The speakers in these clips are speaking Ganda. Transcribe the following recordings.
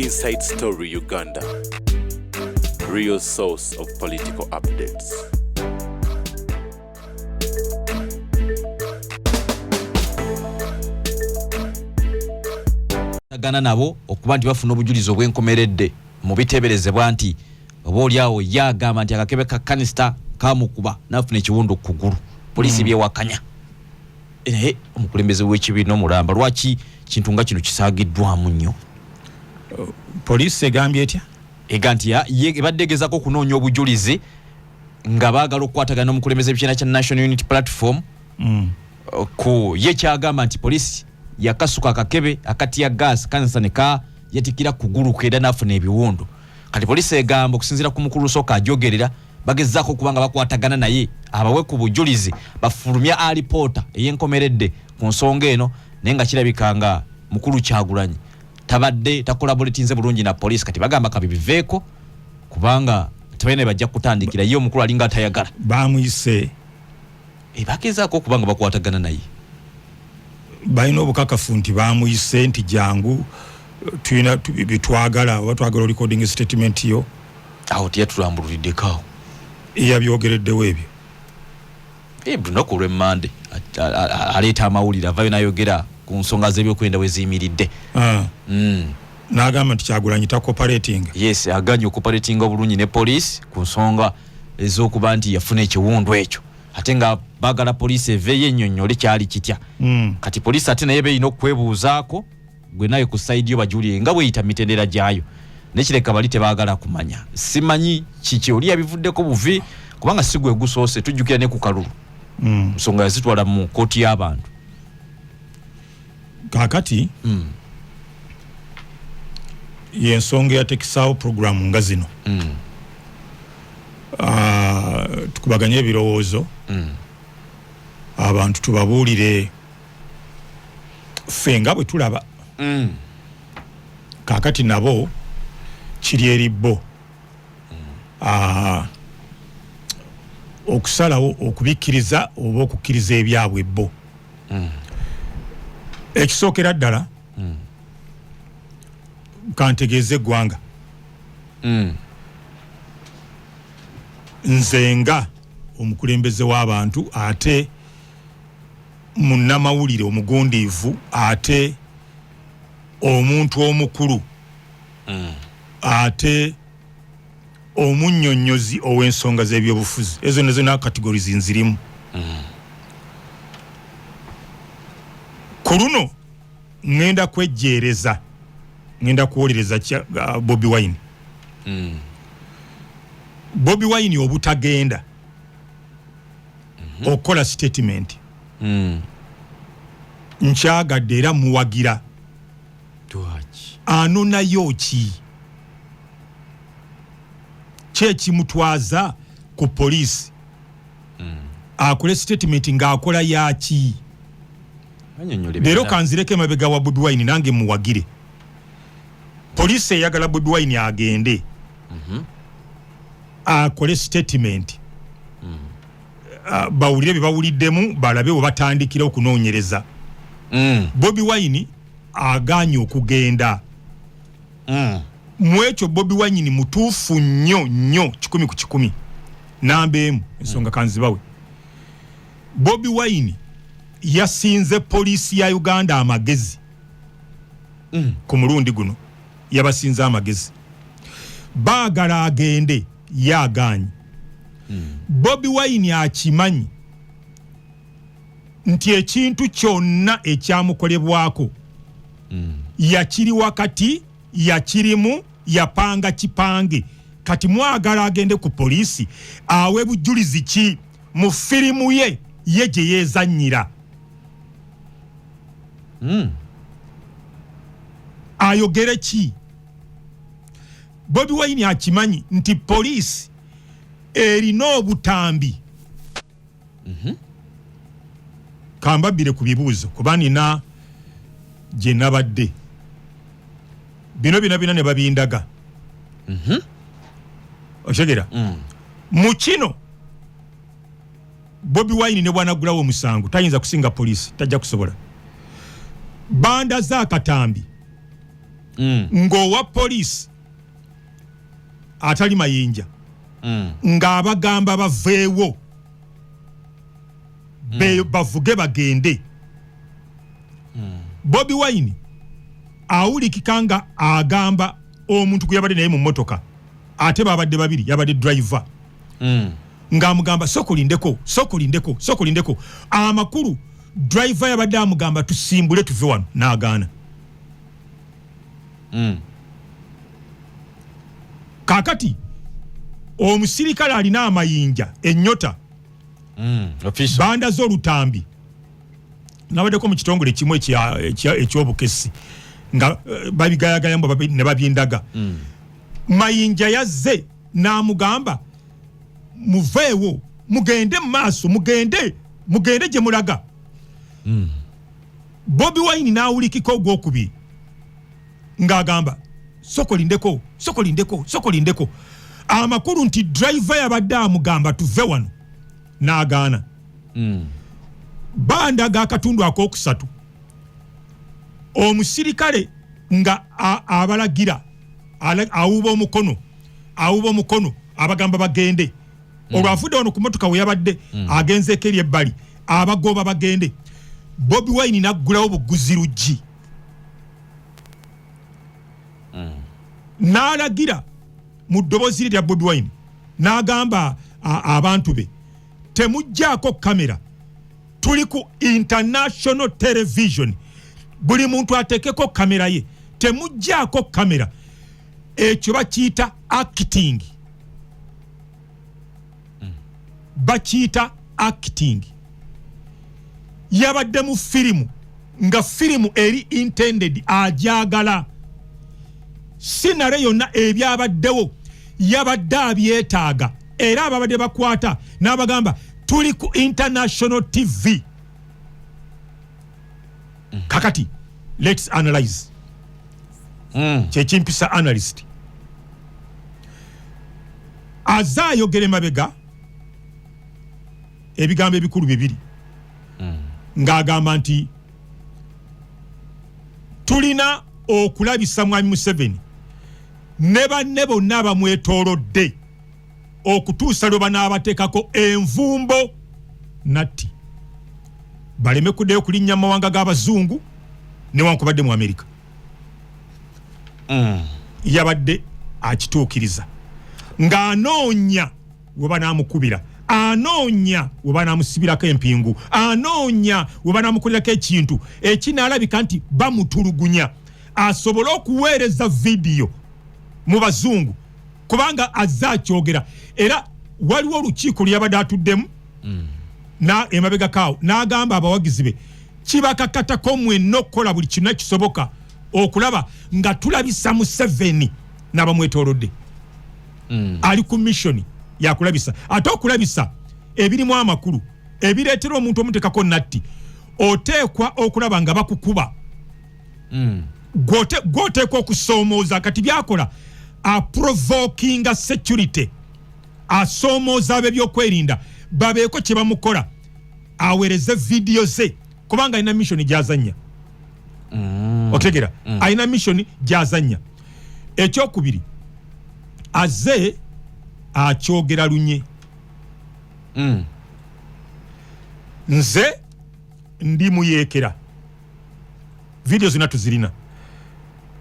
Inside Story Uganda, real source of political updates. Gana nabo okuba nti bafuna obujulizi obwenkomeredde mu biteeberezebwa nti oboolyawo yagamba nti akakebe ka kanister kamukuba nafuna ekiwundu ku kugulu. Polisi byewakanya. Omukulembeze w'ekibiina omulamba lwaki kintu nga kino kisaagiddwamu nnyo? Polisi egambye etya? Eganti ebaddegezako okunoonya obujulizi nga baagala okukwatagana n'omukulembeze w'ekibiina kya National Unity Platform ku ye kyagamba nti polisi yakasuka akakebe akati ya gas kansa neka yatikira kugulu kweda nafuna ebiwundu. Kati polisi egamba okusinzira ku mukulu soka ajogerera bagezako kubanga bakwatagana naye abawe ku bujulizi bafulumya alipota eyenkomeredde ku nsonga eno nenga kirabikanga mukulu Kyagulanyi tabadde takolaboratinze bulungi na polisi. Kati bagamba kabibiveeko kubanga tabene bajja kutandikira yo mukulu alinga atayagala bamuyise bagezako kubanga bakwatagana naye bayina obukakafu nti bamuyise nti jangu tuyina bitwagala watwagala recording statement yo aho tiyatulambulidde kawo eyabyogereddewo ebyo lunaku olw'emmande aleeta amawulire avayo nayogera ku nsonga z'ebyokwenda we ziyimiridde. N'agamba nti Kyagulanyi tacooperating. Yes, aganye okuparating obulungi ne police ku nsonga ez'okuba nti yafuna ekiwundu ekyo ate nga bagala polisi eveyo ennyonnyole kyali kitya. Kati polisi ate naye beeyina okwebuuzaako gwe naye ku side yo bajulire nga bweyita mitendera gyayo nekireka bali tebaagala kumanya. Simanyi kiki oli yabivuddeko buvi kubanga si gwe gusoose tujjukira ne ku kalulu nsonga yazitwala mu kooti y'abantu. Kakati yensonga yatekisaawo programu nga zino tukubaganye ebirowoozo abantu tubabuulire ffe nga bwe tulaba kakati nabo kiri eri bo okusalawo okubikkiriza oba okukkiriza ebyabwe bo. Ekisookera ddala kantegeeze eggwanga nze nga omukulembeze w'abantu ate munnamawulire omugundiivu ate omuntu omukulu ate omunnyonnyozi ow'ensonga z'ebyobufuzi ezo ne zonna kategorizi nzirimu. Ku luno ngenda kwejjeereza ngenda kuwolereza Bobi Wine. Bobi Wine obutagenda okola statement nkyagadde era muwagira anonayo ki kyekimutwaza ku polisi akole statement ng'akola yaki. Leero kanzireke mabega wa Bobi Wine nange muwagire polisi eyagala Bobi Wine agende akole statement bawulire bye bawuliddemu balabe we batandikira okunoonyereza. Bobi Wine aganye okugenda mwekyo Bobi Wine mutuufu nnyo 100 ku 100 namba emu ensonga kanzibawe. Bobi Wine yasinze polisi ya Uganda amagezi ku mulundi guno yabasinze amagezi baagala agende yaganye. Bobi Wine akimanyi nti ekintu kyonna ekyamukolebwako yakiri wakati yakirimu yapanga kipange. Kati mwagala agende ku polisi awe bujulizi ki mu firimu ye gye yeezannyira ayogere ki? Bobi Wine akimanyi nti polisi erina obutambi. Kambabire ku bibuuzo kuba nina gye nabadde bino ne babindaga. Oshegera mu kino Bobi Wine ne bwanagulawo omusango tayinza kusinga polisi tajja kusobola. Banda za katambi ng'owa police atali mayinja ng'abagamba baveewo bavuge bagende. Bobi Wine awulikika nga agamba omuntu gwe yabadde naye mu mmotoka ate babadde babiri yabadde driver ng'amugamba sokolindeko amakulu driver yabadde amugamba tusimbule tuve wano n'agaana. Kakati omusirikale alina amayinja ennyota banda z'olutambi nabaddeko mu kitongole kimu eky'obukesi nga babigayagayambo ne babyindaga. Mayinja yazze n'amugamba muveewo mugende mu maaso mugende gye mulaga. Bobi Wine n'awulikika ogwokubiri ng'agamba sokolindeko amakulu nti driver yabadde amugamba tuve wano n'agaana. Banda g'akatundu akookusatu omusirikale nga abalagira awuba omukono abagamba bagende olwavudde wano ku motoka we yabadde agenzeeko eri ebbali abagoba bagende. Bobi Wine n'aggulawo buguzi luggi n'alagira mu ddoboozi lya Bobi Wine n'agamba abantu be temuggyako kamera tuli ku international television buli muntu atekeko kamera ye temuggyako kamera ekyo bakiyita acting yabadde mu firimu nga firimu eri intended ajagala sinare yonna ebyabaddewo yabadde abyetaaga era ababadde bakwata n'abagamba tuli ku international TV. Kakati let's analyze kyekimpisa analyst azayogere mabega ebigambo ebikulu bibiri ng'agamba nti tulina okulabisa mwami Museveni ne banne bonna abamwetoolodde okutuusa lwe banaabateekako envumbo natti baleme kuddeyo kulinnya mu mawanga g'abazungu newankubadde mu Amerika. Yabadde akituukiriza ng'anoonya we banaamukubira, anoonya we banaamusibirako empingu, anoonya we banaamukolirako ekintu ekinaalabika nti bamutulugunya asobole okuweereza vidiyo mu bazungu kubanga azze akyogera. Era waliwo olukiiko lwe yabadde atuddemu na emabega kaawo n'agamba abawagizi be kibakakatako mwenna okukola buli kintu kisoboka okulaba nga tulabisa Museveni n'abamwetoolodde. Ali ku mission yakulabisa ate okulabisa ebirimu amakulu ebireetera omuntu omuteekako natti oteekwa okulaba nga bakukuba gwoteekwa okusoomooza kati byakola aprovokinga security asoomooza ab'ebyokwerinda babeeko kye bamukola aweereze vidiyo ze kubanga alina mission gyazanya otegera alina mission gyazanya. Ekyokubiri azze akyogera lunye nze ndi muyeekera vidiyo zina tuzirina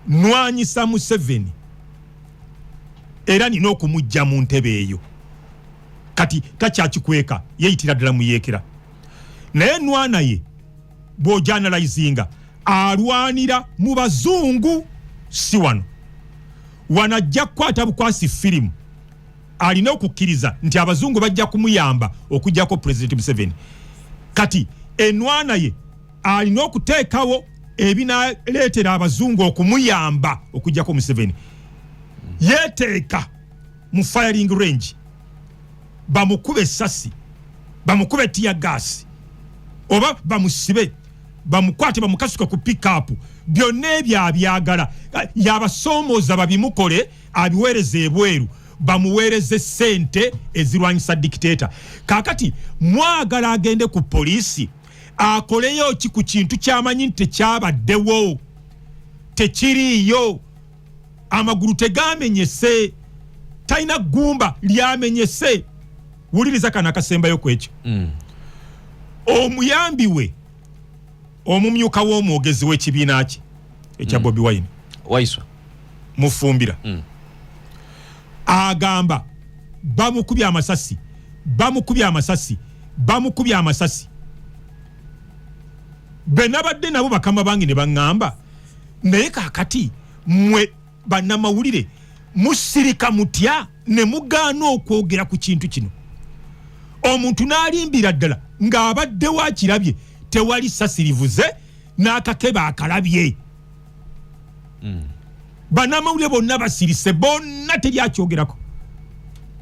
nwanyisa Museveni era nina okumujja mu ntebe eyo kati takyakikweka yeyitira ddala muyeekera naye nwana ye bw'ojanalizinga alwanira mu bazungu si wano wanajja kukwata bukwasi firimu alina okukkiriza nti abazungu bajja kumuyamba okujjako President Museveni. Kati enwana ye alina okuteekawo ebinaleetera abazungu okumuyamba okujjako Museveni. Yeteeka mu firing range bamukube essasi bamukube tear gas oba bamusibe bamukwate bamukasuka ku pick up byonna ebyo abyagala yabasoomooza babimukole abiweereze ebweru bamuweereze ssente ezirwanyisa dictator. Kakati mwagala agende ku poliisi akoleyo ki ku kintu kyamanyi nti tekyabaddewo tekiriiyo amagulu tegamenyese taina gumba lyamenyese wuliriza kana akasembayo kwekyo omuyambi we omumyuka w'omwogezi w'ekibiina kye ekya Bobi Wine Waiswa Mufumbira agamba bamukubya amasasi benabadde nabo bakama bangi ne baŋŋamba naye kakati mwe bannamawulire musirika mutya ne mugaana okwogera ku kintu kino omuntu n'alimbira ddala ng'abadde wakirabye tewali sasirivuze n'akakeba akalabye bannamawulire bonna basirise bonna teryakyogerako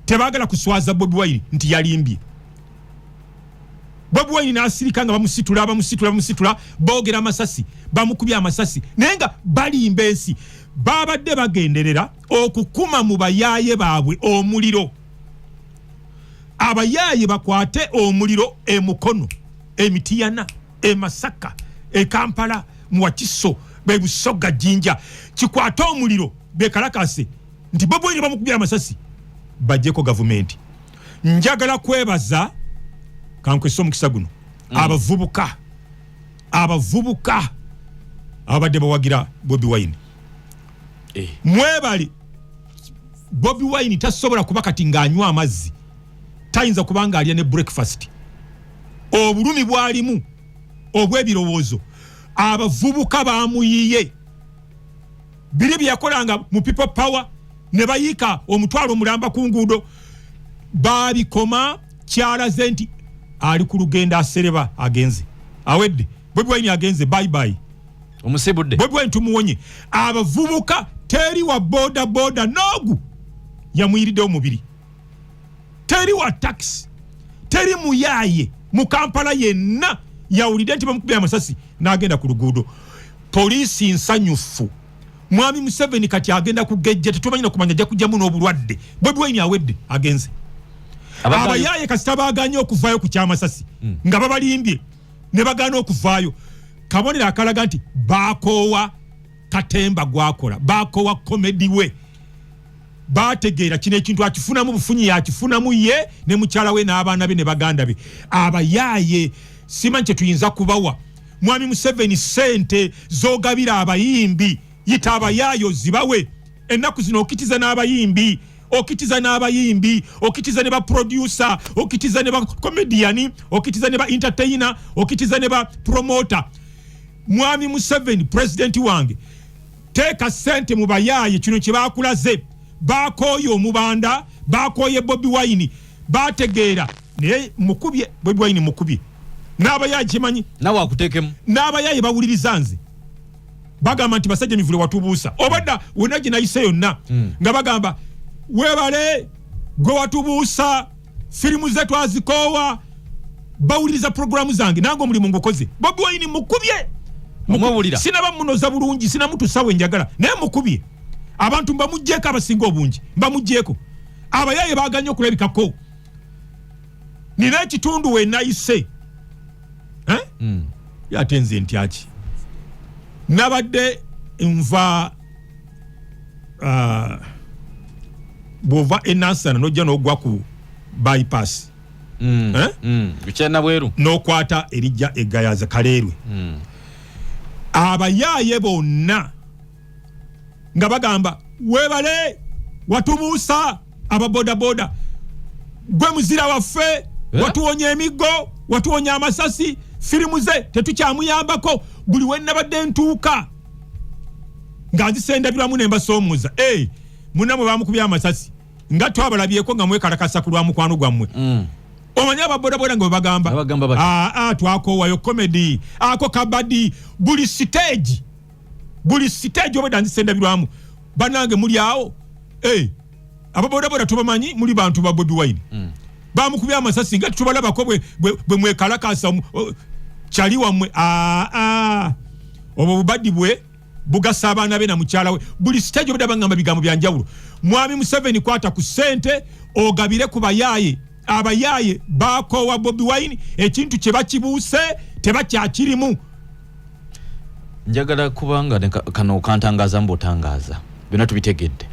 tebaagala kuswaza Bobi Wine nti yalimbye Bobi Wine n'asirika nga bamusitula boogera amasasi bamukubya amasasi naye nga balimba ensi babadde bagenderera okukuma mu bayaaye baabwe omuliro abayaaye bakwate omuliro emukono emitiyana emasaka ekampala muwakiso bebusoga jinja kikwate omuliro bekalakase nti Bobi Wine bamukubya amasasi bajjeko gavumenti njagala kwebaza kankwesa omukisa guno abavubuka abadde bawagira Bobi Wine mwebali Bobi Wine tasobola kuba kati ng'anywa amazzi tayinza kubanga alya ne breakfast obulumi bwalimu obw'ebirowoozo abavubuka bamuyiye biri byakolanga mu people power ne bayiika omutwalo mulamba ku nguudo babikoma kyalaze nti ali ku lugendo asereba agenze awedde Bobi Wine agenze bye bye omusibudde Bobi Wine tumuwonye abavubuka teri wa boda nogu yamuyiride omubiri teri wa taxi teri muyaye mu Kampala yenna yawulide nti bamukubya amasasi n'agenda ku luguudo poliisi nsanyufu Mwami Museveni kati agenda kugejja tetumanyi nokumanya ajja kujjamu n'obulwadde Bobi Wine awedde agenze abayaye kasita baganye okuvaayo ku kyamasasi nga babalimbye ne bagaana okuvaayo kabonera akalaga nti bakoowa katemba gwakola bakoowa komedi we bategeera kino ekintu akifunamu bufunyi yakifunamu ye ne mukyala we n'abaana be ne baganda be abayaye simanyi kyetuyinza kubawa Mwami Museveni sente zogabira abayimbi yita abayayo zibawe ennaku zino okitiza n'abayimbi okitiza ne ba producer okitiza ne ba comedian okitiza ne ba entertainer okitiza ne ba promoter Mwami Museveni president wange teeka sente mu bayaye kino kye bakulaze bakoye omubanda bakoye Bobi Wine bategeera naye mukubye Bobi Wine mukubye n'abayaye kimanyi nawe akuteekemu n'abayaye bawuliriza nze bagamba nti basajja mivule watubuusa obadda wonna gye nayise yonna nga bagamba webale gwe watubuusa firimu ze twazikoowa bawuliriza programu zange nange omulimu ngukoze Bobi Wine mukubye omwawulira sinaba munoza bulungi sinamutusawe njagala naye mukubye abantu mbamugjeeko abasinga obungi mbamugjeeko abayaye baganye okulabikako nina ekitundu we nayise yatenze ntyaki nabadde nva bwova enansana nojja n'ogwa ku bypass bikyana bweru n'okwata erijja egayaza kaleerwe abayaye bonna nga bagamba webale watubuusa ababodaboda gwe muzira waffe watuwonya emiggo watuwonya amasasi firimu ze tetukyamuyambako buli wennabadde ntuuka nga nzisendabiramu ne mbasoomuuza munnamwe bamukubya amasasi nga twabalabyeko nga mwekalakasa ku lwa mukwano gwammwe omanyi ababodaboda nga webagamba twakoowayo komedi ako kabadi buli stage obadde nzisendabirwamu banange muli awo ababodaboda tubamanyi muli bantu ba Bobi Wine bamukubya amasasi nga tubalabako bwe mwekalakasa kyali wammwe obwo bubaddi bwe bugasa abaana be na mukyala we buli stage obadde bangamba bigambo byanjawulo Mwami Museveni kwata ku sente ogabire ku bayaye abayaye bakoowa Bobi Wine ekintu kye bakibuuse tebakyakirimu njagala kubanga kano kantangaza mbotangaza byonna tubitegedde.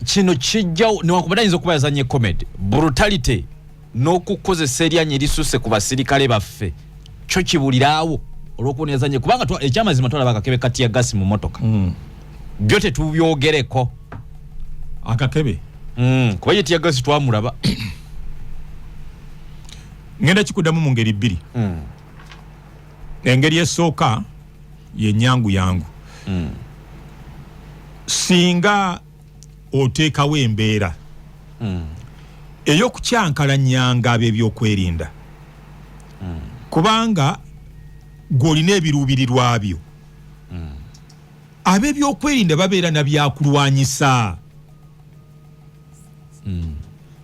Kino kijjawo newankubadde ayinza okuba yazanye comedy brutality n'okukozesa eryanyi erisusse ku basirikale baffe kyo kibuliraawo olw'okubona yazanye kubanga ekyamazima twalaba akakebe kati ya gasi mu motoka byo tetubyogereko akakebe kuba ye tiya gasi twamulaba ngenda kikuddamu mu ngeri bbiri engeri esooka ye nyangu yangu singa oteekawo embeera ey'okukyankalanyanga ab'ebyokwerinda kubanga gw'olina ebiruubirirwa byo ab'ebyokwerinda babeera na byakulwanyisa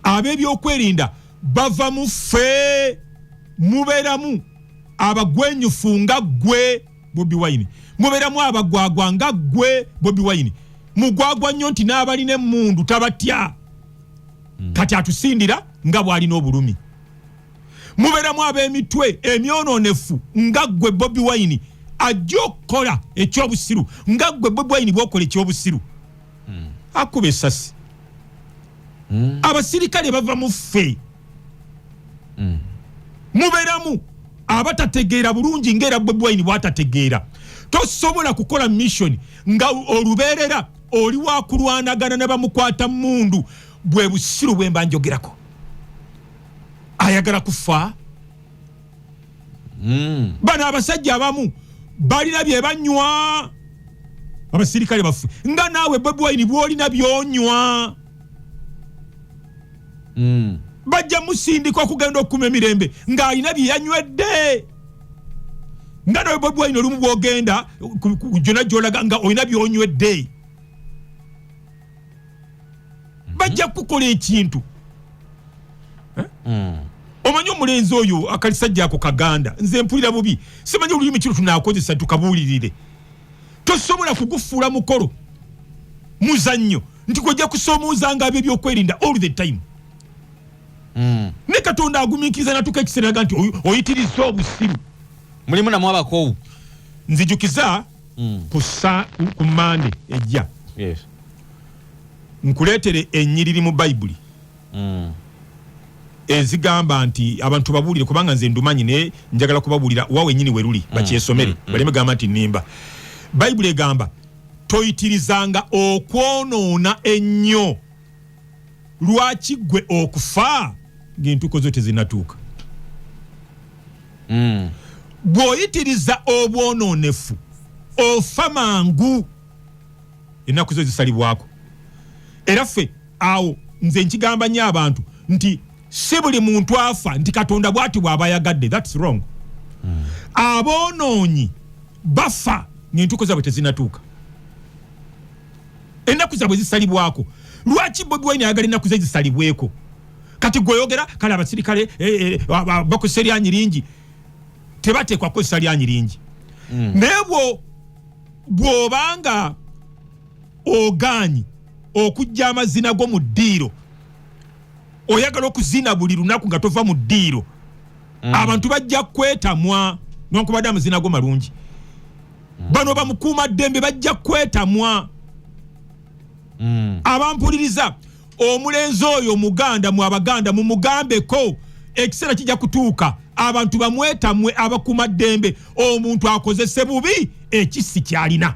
ab'ebyokwerinda bava mu ffe mubeeramu abagwenyufu nga ggwe Bobi Wine mubeeramu abagwagwa nga ggwe Bobi Wine mugwagwa nnyo nti n'abalina emmundu tabatya kati atusindira nga bw'alina obulumi mubeeramu ab'emitwe emyononefu nga ggwe Bobi Wine ajja okukola ekyobusiru nga ggwe Bobi Wine bw'okola ekyobusiru akuba essasi abasirikale bava mu ffe mubeeramu abatategeera bulungi ng'era Bobi Wine bw'atategeera tosobola kukola mission nga olubeerera oli wakulwanagana ne bamukwata mundu bwe busiru bwe mbanjogerako ayagala kufa bana abasajja abamu balina bye banywa abasirikale bafu nga naawe Bobi Wine bw'olina byonywa bajja musindika okugenda okukuma emirembe ng'alina bye yanywedde nga nawe Bobi Wine olumu bw'ogenda gyonna gy'olaga nga olina by'onywedde bajja kukola ekintu omanyi omulenzi oyo akalisajja ako kaganda nze mpulira bubi simanyi olulimi kino tunaakozesa tukabuulirire tosobola kugufuula mukolo muzannyo nti gwojja kusoomoozanga ab'ebyokwerinda all the time ne Katonda agumiikiriza natuka ekiseera naga nti oyitiriza obusiru mulimu namwe abakowu nzijukiza ku Mande ejja nkuleetere ennyiriri mu Bayibuli ezigamba nti abantu babuulire kubanga nze ndumanyi naye njagala kubabuulira wawe nnyini weruli bakyesomere baleme gamba nti nnimba Bayibuli egamba toyitirizanga okwonoona ennyo lwaki ggwe okufa ng'entuuko zo tezinnatuuka bw'oyitiriza obwonoonefu ofa mangu ennaku zo zisalibwako era ffe awo nze nkigamba nnyo abantu nti si buli muntu afa nti Katonda bw'ati bw'aba yagadde that's wrong aboonoonyi bafa ng'entuuko zaabwe tezinnatuuka ennaku zaabwe zisalibwako lwaki Bobi Wine ayagala ennaku ze zisalibweko kati gweyogera kale abasirikale bakozesa eryanyi lingi tebateekwa kukozesa lyanyi lingi naye bw'obanga ogaanyi okujja amazina go mu ddiiro oyagala okuzina buli lunaku nga tova mu ddiiro abantu bajja kwetamwa newankubadde amazina go malungi bano bamukuuma ddembe bajja kwetamwa abampuliriza omulenzi oyo muganda mu abaganda mumugambeko ekiseera kijja kutuuka abantu bamwetamwe abakuuma ddembe omuntu akozese bubi ekisi kyalina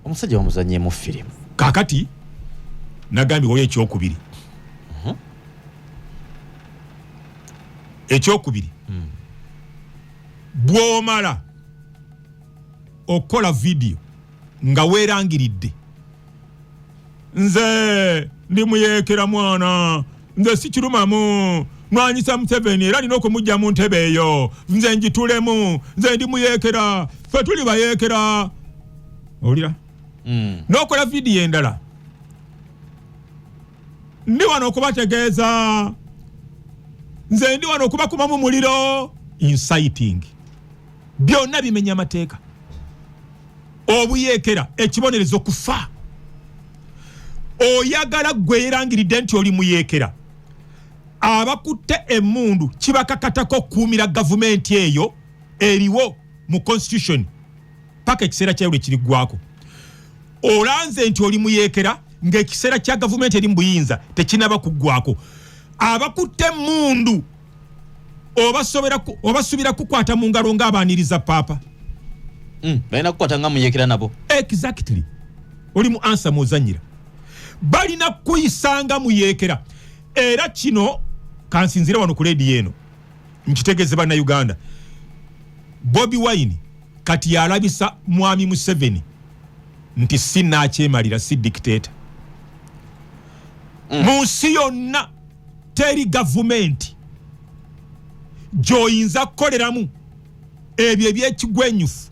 omusajja wamuzannye mu firimu kakati nagambye oli ekyokubiri ekyokubiri bw'omala okukola vidiyo nga weerangiridde nze ndi muyeekera mwana nze sikirumamu nwanyisa Museveni era nina okumujja mu ntebe eyo nze njitulemu nze ndi muyeekera ffe tuli bayeekera owulira n'okola vidiyo endala ndi wano okubategeeza nze ndi wano okubakumamu muliro inciting byonna bimenya amateeka obuyeekera ekibonerezo kufa oyagala gwe yeerangiridde nti oli muyeekera abakutte emmundu kibakakatako okukuumira gavumenti eyo eriwo mu constitution paka ekiseera kyawe kirigwako olanze nti oli muyeekera ng'ekiseera kya gavumenti eri mu buyinza tekinaba kuggwako abakutte mundu obasubira kukwata mu ngalo ng'abaaniriza paapa balina kukwata nga muyeekera nabo exactly oli mu ansa muzanyira balina kuyisanga muyeekera era kino kansinzire wano ku ledi eno nkitegeeze bannayuganda Bobi Wine kati yalabisa mwami Museveni nti sinakyemalira si dictator mu nsi yonna teri gavumenti gy'oyinza kukoleramu ebyo ebyekigwenyufu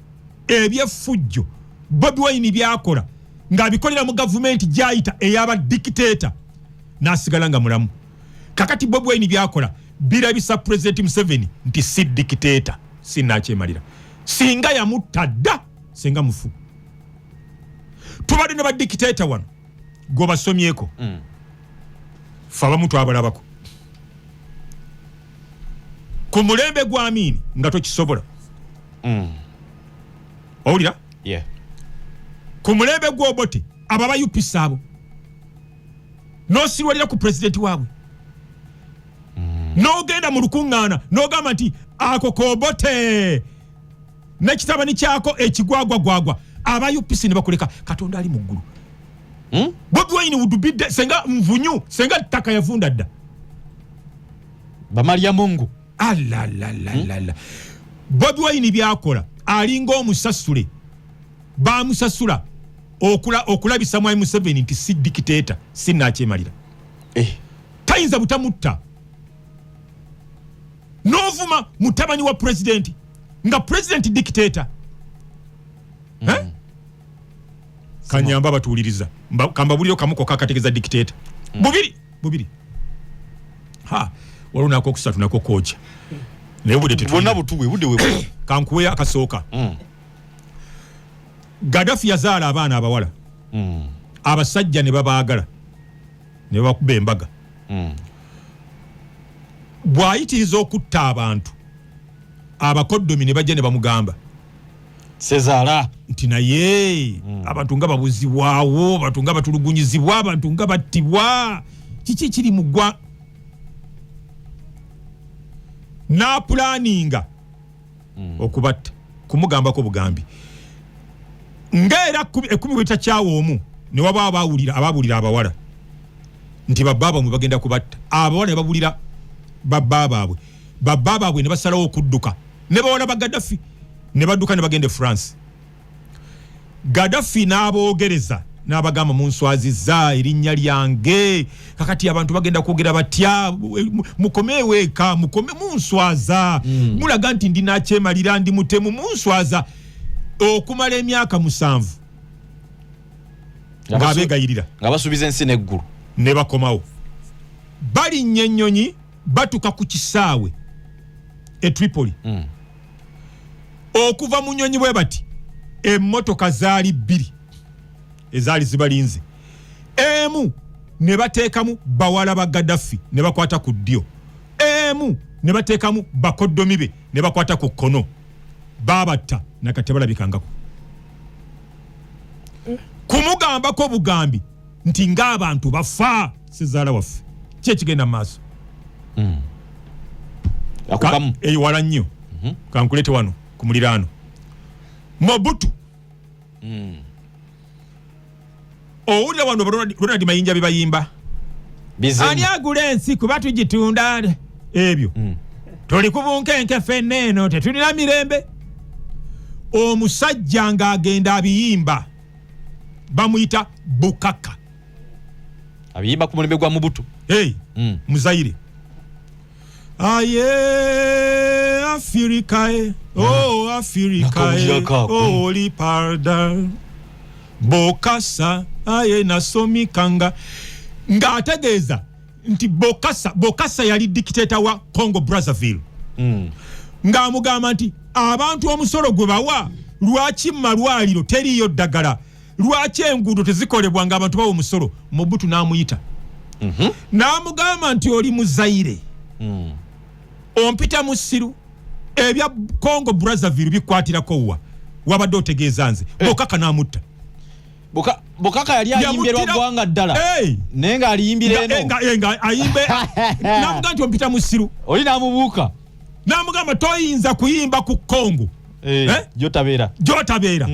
ebyefujjo Bobi Wine byakola ng'abikolera mu gavumenti gy'ayita ey'aba dictator n'asigala nga mulamu kakati Bobi Wine byakola birabisa President Museveni nti si dictator sinakyemalira singa yamutta dda singa mufu tubadde ne badictator wano gw'obasomyeko fa abamu twabalabako ku mulembe gwa Amini nga tokisobola owulira ku mulembe gw'Obote abo abayupisa abo n'osirwalira ku pulezidenti waabwe n'ogenda mu lukuŋŋaana n'ogamba nti ako k'Obote n'ekitabani kyako ekigwagwagwagwa abayupisi ne bakuleka Katonda ali mu ggulu Bobi Wine wudubidde senga nvunyu senga ttaka yavunda dda bamalya mungu alalalala Bobi Wine byakola alinga omusasule bamusasula okulabisa mwami Museveni nti si dictator sinakyemalira tayinza butamutta novuma mutabani wa president nga president dictator kanyamba batuuliriza kambabuliro kamuko kakategeza dictator bubiri waliwo nako kusatu nako koja naye bonna butuwe budde kankuwe akasooka Gaddafi yazaala abaana abawala abasajja ne babaagala ne bakuba embaga bw'ayitiriza okutta abantu abakoddomi ne bajja ne bamugamba sezaala nti naye abantu nga babuzibwawo abantu nga batulugunyizibwa abantu nga battibwa kiki kiri mu ggwa n'apulaninga okubatta kumugambako bugambi ng'era 10 bwetakyawa omu ne waba ababuulira abawala nti babbaabwe mwe bagenda kubatta abawala ne babulira babbaabwe ne basalawo okudduka ne bawala ba Gaddafi ne badduka ne bagenda France Gaddafi n'aboogereza n'abagamba munswazizza erinnya lyange kakati abantu bagenda kwogera batya mukomeweeka mukome munswaza mulaga nti ndinakyemalira ndi mutemu munswaza okumala emyaka 7 ng'abeegayirira nga basuubiza ensi n'eggulu ne bakomawo balinnya ennyonyi batuka ku kisaawe e Tripoli okuva mu nnyonyi bwe bati emmotoka zaali 2 ezaali zibalinze emu ne bateekamu bawala ba Gaddafi ne bakwata ku ddyo emu ne bateekamu bakoddomi be ne bakwata ku kkono babatta nakati balabikangako kumugambako bugambi nti ng'abantu bafa sizaala waffe kyekigenda mu maaso eyo wala nnyo kankulete wano ku muliraano Mobutu owulira wano Ronald Mayinja bye bayimba ani agula ensi kuba tugitunda ebyo toli kubunkenke ffenna eno tetulina mirembe omusajja ng'agenda abiyimba bamuyita Bukaka abiyimba ku mulembe gwa Mobutu Muzaire aye Afrika oh Afrika oh liparda Bokasa aye nasomikanga ng'ategeeza nti Bokasa yali dictator wa Congo Brazzaville ng'amugamba nti abantu omusolo gwe bawa lwaki malwaliro teriyo ddagala lwaki enguudo tezikolebwa ng'abantu bawa omusolo Mobutu n'amuyita n'amugamba nti oli Muzaire ompita musiru ebya Congo Brazzaville bikwatirako wa wabadde otegeeza nze Bokaka n'amutta. Bokaka yali ayimberwa gwanga ddala naye nga aliyimbira eno nga ayimbe namuga nti ompita mu ssiru oli n'amubuuka n'amugamba toyinza kuyimba ku Kongo gyotabeera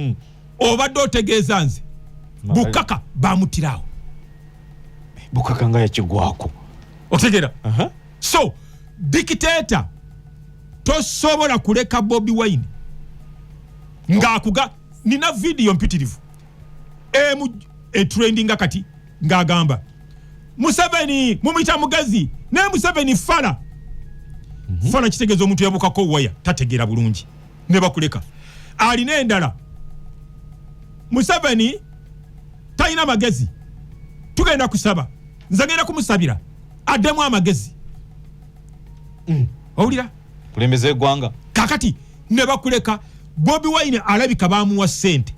obadde otegeeza nze Bokaka bamutirawo Bokaka nga yakigwako otegera so dictator tosobola kuleka Bobi Wine ng'akuga nina video mpitirivu trending kati ng'agamba Museveni mumuyita mugazi ne Museveni fala fala kitegeeza omuntu yabukako waya tategeera bulungi ne bakuleka alina endala Museveni talina magezi tugenda kusaba nze ngenda kumusabira addemu amagezi owulira kulembeza eggwanga kakati ne bakuleka Bobi Wine alabika bamuwa ssente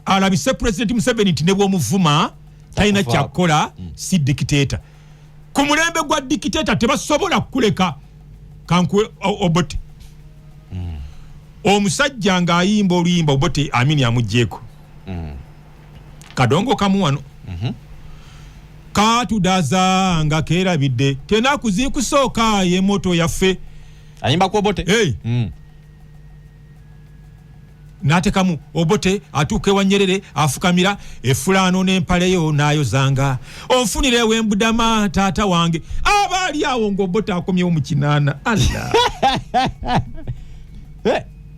alabise President Museveni nti ne bw'omuvuma talina kyakola si dictator ku mulembe gwa dictator tebasobola kukuleka kankuwe Obote omusajja ng'ayimba oluyimba Obote Amini amugjeeko kadongo kamu wano katudaza nga keerabidde tenakuziikusooka ye moto yaffe ayimba ku Obote n'atekamu Obote atuuka ewa Nyerere afukamira efulaano n'empaleyo n'ayozanga onfunire wembudama taata wange abaali awo ng'Obote akomyewo mu kinaana Allah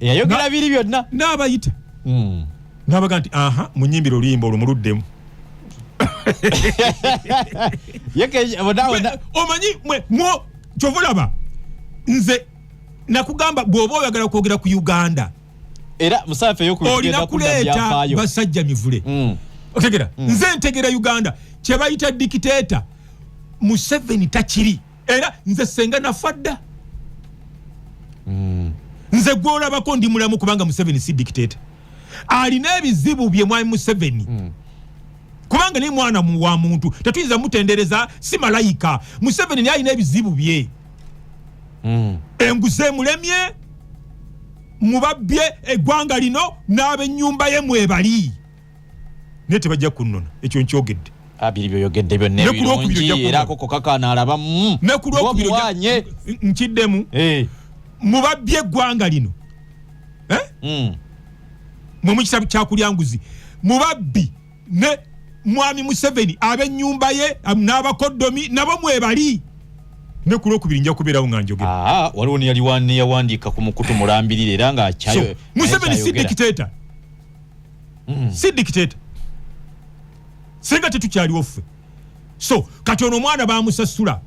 yayogera biri byonna n'abayita n'abaga nti munyimbira oluyimba olwo muluddemu omanyi kyovulaba nze nakugamba bw'oba oyagala kwogera ku Uganda era musafe olina kuleeta basajja mivule otegera nze ntegera Uganda kye bayita dictator Museveni takiri era nze senga nafadda nze gwolabako ndi mulamu kubanga Museveni si dictator alina ebizibu bye mwami Museveni kubanga ni mwana wa muntu tatuyinza mutendereza si malayika Museveni ni alina ebizibu bye enguze mulemye mubabbye eggwanga lino n'ab'ennyumba ye mwebali naye tebajja kunnona ekyo nkyogedde abiri byoyogedde byonna ebirungi era koko kakana alaba nekulwokubiri nkiddemu mubabbye eggwanga lino mwe mukisa kyakulya nguzi mubabbi ne mwami Museveni ab'ennyumba ye n'abakoddomi nabo mwebali ne kulwokubiri nja kubeerawo nga njogera waliwo ne yawandiika ku mukutu mulambirire era nga akyayo Museveni si dictator si dictator singa tetukyaliwo ffe so kati ono omwana bamusasula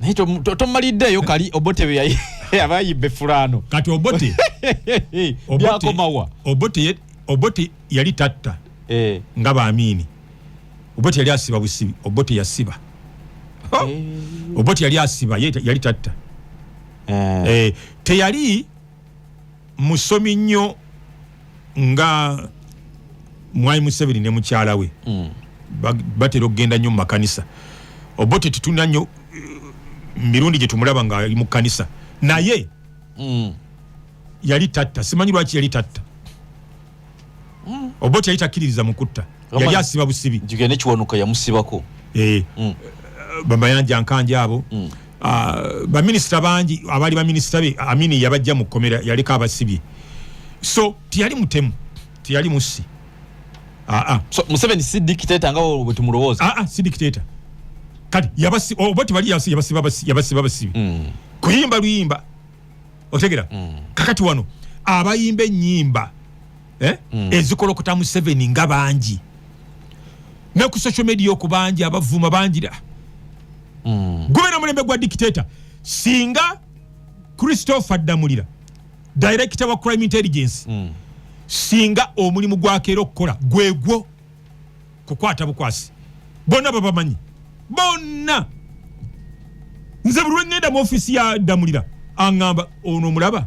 naye tomaliddeeyo kali Obote bwe abayibba effulaano kati Obote byakomawa Obote yali tatta nga baamini Obote yali asiba busibi Obote yasiba Obote yali asiba yali tatta teyali musomi nnyo nga mwami Museveni ne mukyala we batera okugenda nnyo mu makanisa Obote tutunda nnyo mirundi gye tumulaba nga ali mu kanisa naye yali tatta simanyi lwaki yali tatta Obote yali takkiririza mukutta yali asiba busibi jigene kiwanuka yamusibako bamayanja nkanja abo baminisita bangi abali baminisita be Amini yabajja mu kkomera yaleka abasibye so tiyali mutemu tiyali musi so Museveni si dictator nga bwe tumulowooza si dictator kati Obote bali yabasiba basibi kuyimba luyimba otegera kakati wano abayimba ennyimba ezikolokota Museveni nga bangi ne ku social media okubangi abavuma bangira gubera mulembe gwa dictator singa Christopher Damulira director wa crime intelligence singa omulimu gwakera okukola gwegwo kukwata bukwasi bonna babamanyi bonna nze buli ngenda mu ofisi ya Damulira angamba ono mulaba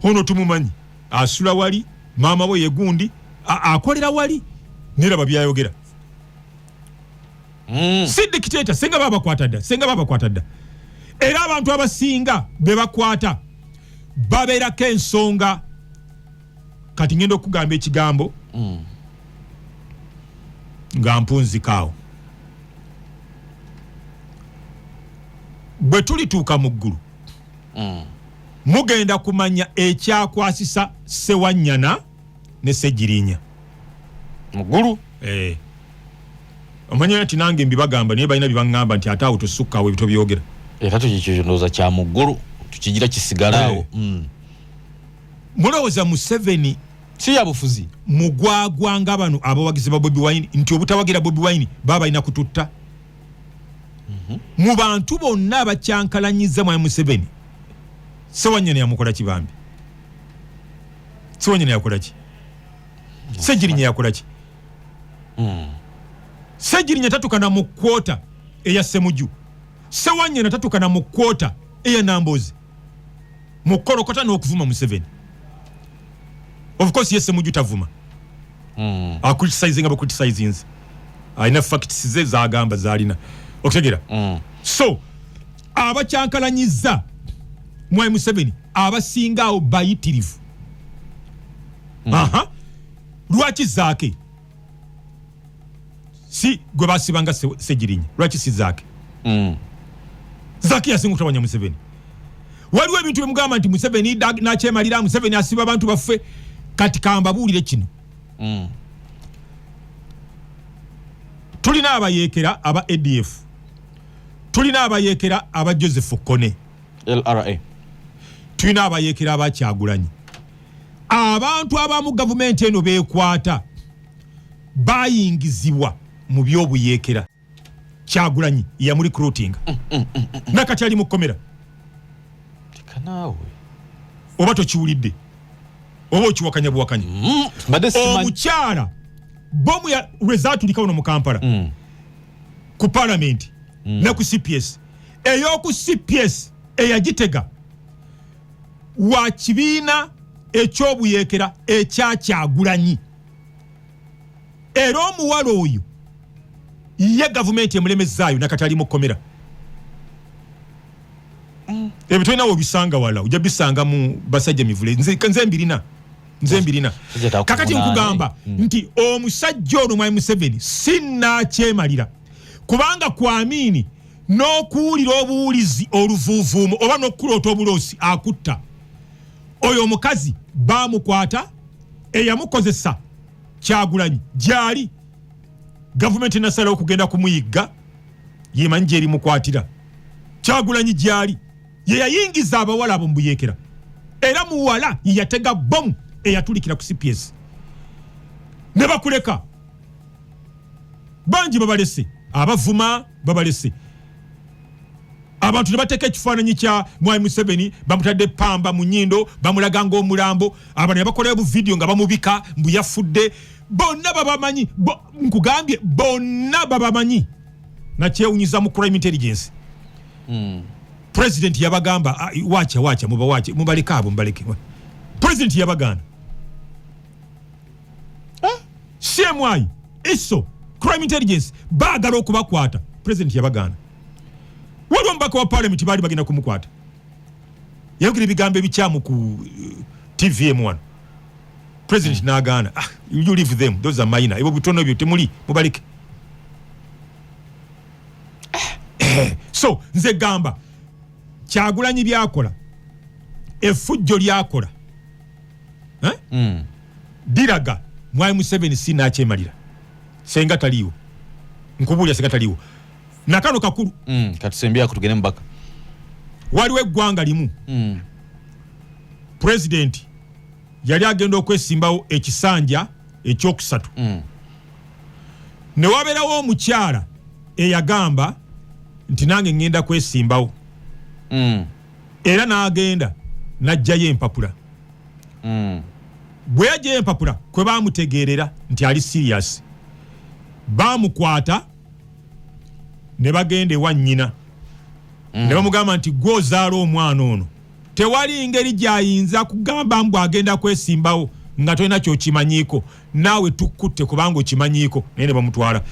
ono tumumanyi asula wali mama we yegundi akolera wali neraba byayogera si dictator senga baba kwatadda era abantu abasinga be bakwata babeerako ensonga kati ngenda okugamba ekigambo nga mpunzikaawo. Bwe tulituuka mu ggulu mugenda kumanya ekyakwasisa Ssewanyana ne Ssegirinya mu ggulu. Omanya nti nange mbibagamba naye balina bibangamba nti ate awo tosukkaawo ebito byogera. Era tukikyo ndowooza kya mu ggulu tukigira kisigalawo. Mulowooza Museveni si ya bufuzi mugwagwanga bano abawagizi ba Bobi Wine nti obutawagira Bobi Wine baba ina kututta mu bantu bonna abakyankalanyiza Mwai Museveni Ssewanyana yamukola kibambi. Ssewanyana yakola ki? Ssegirinya yakola ki? Ssegirinya tatukana mu kwota eya Ssemuju. Ssewanyana tatukana mu kwota eya Nambozi mu kolokota n'okuvuma Museveni. Of course yes Ssemuju tavuma. Criticizing aba criticizing. Aina facts ze zagamba zalina. Okutegera. So abakyankalanyiza Mwai Museveni abasingaawo bayitirivu. Lwaki zaake si gwe basibanga Ssegirinya lwaki si zaake? Zaake yasinga okutawanya Museveni. Waliwo ebintu bemugamba nti Museveni nakyemalira, Museveni asiba abantu baffe. Kati kambabuulire kino. Tulina abayeekera aba ADF, tulina abayeekera aba Joseph Kone LRA, tulina abayeekera aba Kyagulanyi. Abantu abamu gavumenti eno beekwata bayingizibwa mu byobuyeekera. Kyagulanyi yamuli recruiting nakati ali mu kkomera. Tikanaawe oba tokiwulidde oba okiwakanya buwakanya. Omukyala bomu ya result likawo no mu Kampala ku parliament na ku CPS eyoku CPS eyagitega wa kibiina ekyobuyeekera ekya Kyagulanyi. Era omuwala oyo ye gavumenti emulemezaayo nakati ali mu kkomera. Ebitolina wo bisanga wala ujja bisanga mu basajja mivule nze mbirina. Kakati nkugamba nti omusajja ono Mwai Museveni sinnakyemalira kubanga kwamini n'okuwulira obuwulizi oluvuuvuumo oba n'okuloota obuloosi akutta. Oyo omukazi bamukwata eyamukozesa Kyagulanyi gyali gavumenti enasalawo okugenda kumuyigga yemanyi gyeri mukwatira. Kyagulanyi gyali ye yayingiza abawala abo mbuyeekera era muwala yatega bomu eyatulikira ku CPS ne bakuleka bangi babalese abavuma babalese abantu ne bateeka ekifaananyi kya Mwai Museveni bamutadde pamba mu nnyindo bamulaga ng'omulambo abantu ne bakola bu video nga bamubika mbu yafudde. Bonna babamanyi nkugambye bonna babamanyi nakyewunyiza mu crime intelligence. President yabagamba wacha mubaleke abo mubaleke. President yabagana CMI ISO crime intelligence bagala okubakwata. President yabagana waliwo mbaka wa parliament bali bagenda kumukwata yayogera ebigambo ebikyamu ku TVM1. President n'agaana you leave them, those are minor. Ebo butono byo temuli mubaleke. So nze gamba Kyagulanyi byakola effujjo lyakola diraga Mwai Museveni sinakyemalira senga taliwo nkubulya senga taliwo nakano kakulu katusembya kutugene mbaka waliwo eggwanga limu President yali agenda okwesimbawo ekisanja ekyokusatu ne wabeerawo omukyala eyagamba nti nange ngenda kwesimbawo era n'agenda n'ajjayo empapula. Bwe yajjayo empapula kwe baamutegeerera nti ali serious baamukwata ne bagenda ewa nnyina ne bamugamba nti gw'ozaala omwana ono tewali ngeri gy'ayinza kugamba mbu agenda kwesimbawo nga tolina kyokimanyiiko naawe tukkutte kubanga okimanyiiko. Naye ne bamutwala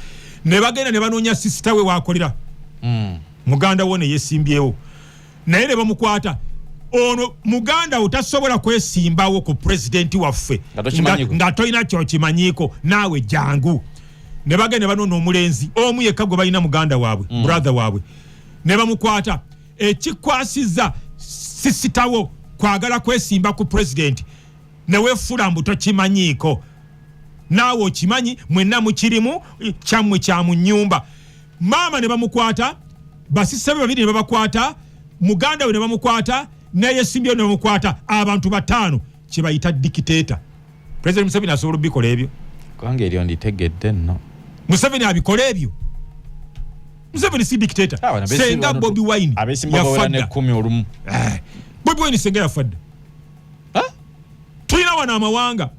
ne bagenda ne banoonya sisita we waakolera muganda wo ne yeesimbyewo naye ne bamukwata ono muganda utasobola kwesimbawo ku president waffe nga toyina kyokimanyiko naawe jangu ne bagende banona omulenzi omu yekka gwe balina muganda waabwe brother waabwe ne bamukwata ekikwasiza sisitawo kwagala kwesimba ku president ne weefula mbu tokimanyiko naawe okimanyi mwenna mukirimu kyammwe kya mu nnyumba maama ne bamukwata basisebe babiri ne babakwata muganda we ne bamukwata naye simbyo ne bamukwata abantu batano kye bayita dictator president Museveni asobola bikola ebyo kwange eryo nditegedde nno Museveni abikola ebyo Museveni si dictator senga Bobi Wine yafadda 10 Bobi Wine senga yafadda tulina wana amawanga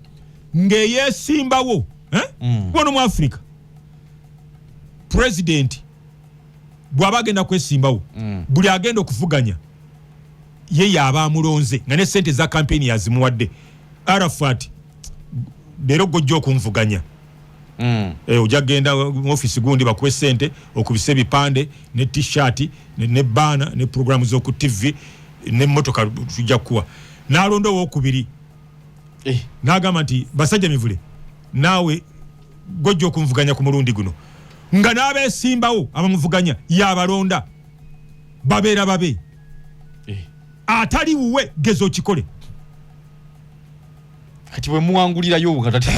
ngeyesimbawo wano mu Africa president bw'abagenda kwesimbawo buli agenda okuvuganya ye yaba amulonze nga ne sente za campaign yazimuwadde Arafat lero gojja okumvuganya ojja genda mu office gundi bakuwe sente okubisa ebipande ne t-shirt ne bana ne programu z'oku TV ne motoka tujja kuwa nalondo wokubiri nagamba nti basajja mivule nawe gojja okumvuganya ku mulundi guno nga n'abeesimbawo abamuvuganya yabalonda babeera babe atali wuwe gezo kikole kati bwe muwangulirayo obukatati